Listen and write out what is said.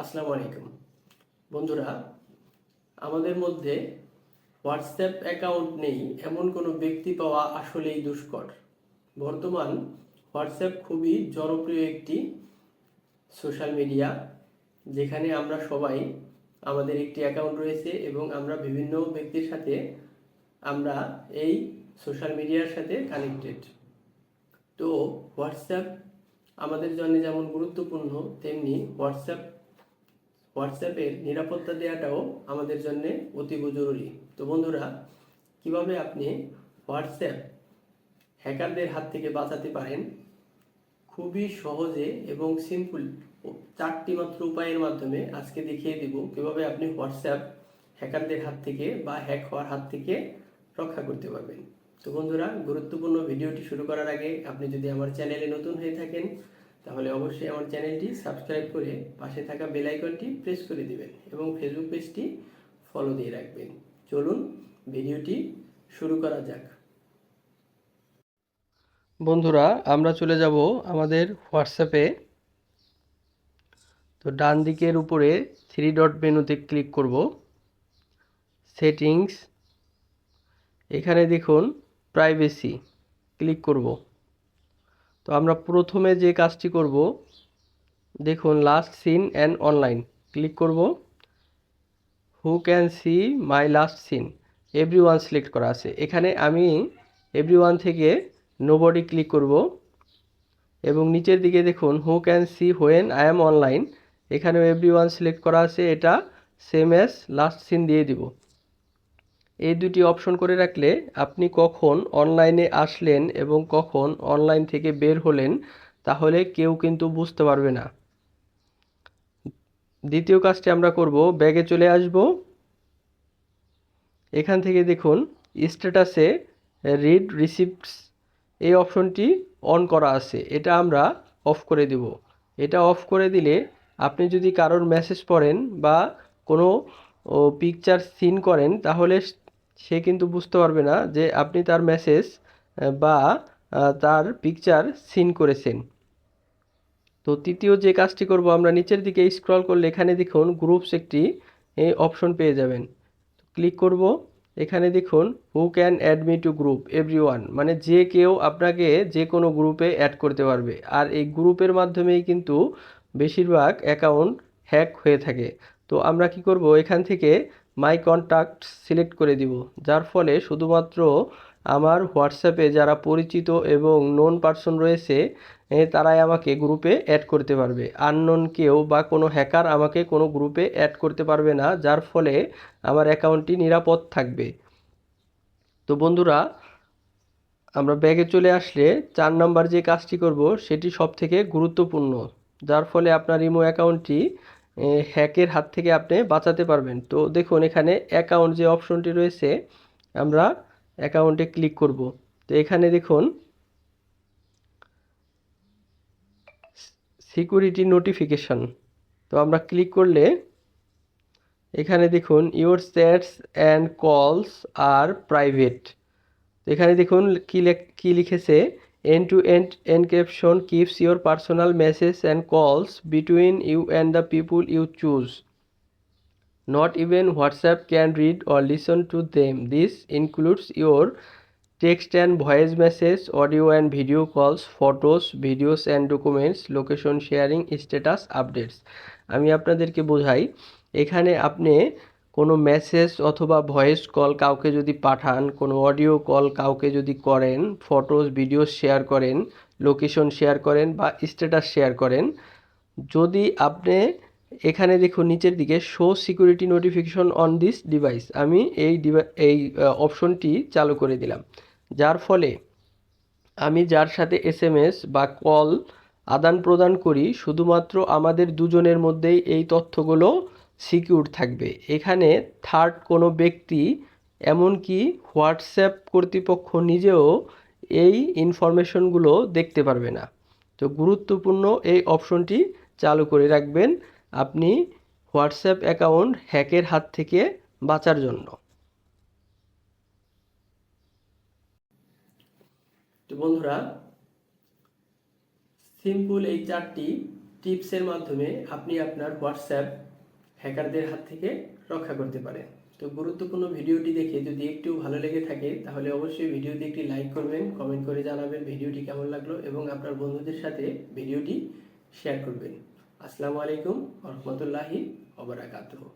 আসসালামু আলাইকুম বন্ধুরা, আমাদের মধ্যে হোয়াটসঅ্যাপ অ্যাকাউন্ট নেই এমন কোনো ব্যক্তি পাওয়া আসলেই দুষ্কর। বর্তমান হোয়াটসঅ্যাপ খুবই জনপ্রিয় একটি সোশ্যাল মিডিয়া, যেখানে আমরা সবাই আমাদের একটি অ্যাকাউন্ট রয়েছে এবং আমরা বিভিন্ন ব্যক্তির সাথে আমরা এই সোশ্যাল মিডিয়ার সাথে কানেক্টেড। তো হোয়াটসঅ্যাপ আমাদের জন্য যেমন গুরুত্বপূর্ণ, তেমনি হোয়াটসঅ্যাপের নিরাপত্তা দেওয়াটাও আমাদের জন্য অতীব জরুরি। তো বন্ধুরা, কিভাবে আপনি হোয়াটসঅ্যাপ হ্যাকারদের হাত থেকে বাঁচাতে পারেন খুবই সহজে এবং সিম্পল 4টি মাত্র উপায়ের মাধ্যমে আজকে দেখিয়ে দিব কিভাবে আপনি হোয়াটসঅ্যাপ হ্যাকারদের হাত থেকে বা হ্যাক হওয়ার হাত থেকে রক্ষা করতে পারবেন। তো বন্ধুরা, গুরুত্বপূর্ণ ভিডিওটি শুরু করার আগে আপনি যদি আমার চ্যানেলে নতুন হয়ে থাকেন তাহলে অবশ্যই আমার চ্যানেলটি সাবস্ক্রাইব করে পাশে থাকা বেল আইকনটি প্রেস করে দিবেন এবং ফেসবুক পেজটি ফলো দিয়ে রাখবেন। চলুন ভিডিওটি শুরু করা যাক। বন্ধুরা, আমরা চলে যাব আমাদের হোয়াটসঅ্যাপে। তো ডান দিকের উপরে 3 ডট মেনুতে ক্লিক করব, সেটিংস, এখানে দেখুন প্রাইভেসি ক্লিক করব। তো আমরা প্রথমে যে কাজটি করব, দেখুন last seen and online click করব। Who can see my last seen, everyone select করা আছে, এখানে আমি এভরিওয়ান থেকে নোবডি ক্লিক করব এবং নিচের দিকে দেখুন who can C when I am online, এখানেও এভরিওয়ান সিলেক্ট করা আছে, এটা সেম অ্যাজ লাস্ট সিন দিয়ে দিব। এই দুটি অপশন করে রাখলে আপনি কখন অনলাইনে আসলেন এবং কখন অনলাইন থেকে বের হলেন তাহলে কেউ কিন্তু বুঝতে পারবে না। দ্বিতীয় কাজটি আমরা করব, ব্যাগে চলে আসব, এখান থেকে দেখুন স্ট্যাটাসে রিড রিসিপ্টস এই অপশনটি অন করা আছে, এটা আমরা অফ করে দেব। এটা অফ করে দিলে আপনি যদি কারোর মেসেজ পড়েন বা কোনো পিকচার সিন করেন তাহলে সে কিন্তু বুঝতে পারবে না যে আপনি তার মেসেজ বা তার পিকচার সিন করেছেন। তো তৃতীয় যে কাজটি করব, আমরা নিচের দিকে স্ক্রল করলে এখানে দেখুন গ্রুপস একটি অপশন পেয়ে যাবেন, ক্লিক করব। এখানে দেখুন who can add me to group everyone, মানে যে কেউ আপনাকে যে কোনো গ্রুপে অ্যাড করতে পারবে। আর এই গ্রুপের মাধ্যমেই কিন্তু বেশিরভাগ অ্যাকাউন্ট হ্যাক হয়ে থাকে। তো আমরা কি করব, এখান থেকে মাই কন্ট্যাক্ট সিলেক্ট করে দিব, যার ফলে শুধুমাত্র আমার হোয়াটসঅ্যাপে যারা পরিচিত এবং নোন পারসন রয়েছে তারাই আমাকে গ্রুপে অ্যাড করতে পারবে। আননোন কেউ বা কোনো হ্যাকার আমাকে কোনো গ্রুপে অ্যাড করতে পারবে না, যার ফলে আমার অ্যাকাউন্টটি নিরাপদ থাকবে। তো বন্ধুরা, আমরা ব্যাগে চলে আসলে 4 নাম্বার যে কাজটি করব সেটি সবথেকে গুরুত্বপূর্ণ, যার ফলে আপনার ইমো অ্যাকাউন্টটি হ্যাকের হাত থেকে আপনি বাঁচাতে পারবেন। তো দেখুন এখানে অ্যাকাউন্ট যে অপশনটি রয়েছে, আমরা অ্যাকাউন্টে ক্লিক করব। তো এখানে দেখুন সিকিউরিটি নোটিফিকেশন, তো আমরা ক্লিক করলে এখানে দেখুন ইওর চ্যাটস অ্যান্ড কলস আর প্রাইভেট। এখানে দেখুন কি লিখেছে, end to end encryption keeps your personal message and calls between you and the people you choose, not even WhatsApp can read or listen to them, this includes your text and voice message, audio and video calls, photos, videos and documents, location sharing, status updates. আমি আপনাদেরকে বোঝাই, এখানে আপনি কোনো message অথবা voice call কাউকে যদি পাঠান, কোনো অডিও কল কাউকে যদি করেন, ফটোস ভিডিওস শেয়ার করেন, লোকেশন শেয়ার করেন বা স্ট্যাটাস শেয়ার করেন, যদি আপনি এখানে দেখুন নিচের দিকে show security notification on this device, আমি এই অপশনটি চালু করে দিলাম, যার ফলে আমি যার সাথে এসএমএস বা কল আদান প্রদান করি শুধুমাত্র আমাদের দুজনের মধ্যেই এই তথ্যগুলো সিকিউর থাকবে। এখানে থার্ড কোনো ব্যক্তি, এমনকি হোয়াটসঅ্যাপ কর্তৃপক্ষ নিজেও এই ইনফরমেশনগুলো দেখতে পারবে না। তো গুরুত্বপূর্ণ এই অপশনটি চালু করে রাখবেন আপনি হোয়াটসঅ্যাপ অ্যাকাউন্ট হ্যাকের হাত থেকে বাঁচার জন্য। তো বন্ধুরা, সিম্পল এই 4টি টিপসের মাধ্যমে আপনি আপনার হোয়াটসঅ্যাপ হ্যাকারদের হাত থেকে রক্ষা করতে পারেন। তো গুরুত্বপূর্ণ ভিডিওটি দেখে যদি একটু ভালো লেগে থাকে তাহলে অবশ্যই ভিডিওতে একটি লাইক করবেন, কমেন্ট করে জানাবেন ভিডিওটি কেমন লাগলো এবং আপনার বন্ধুদের সাথে ভিডিওটি শেয়ার করবেন। আসসালামু আলাইকুম ওয়া রাহমাতুল্লাহি ওয়া বারাকাতুহু।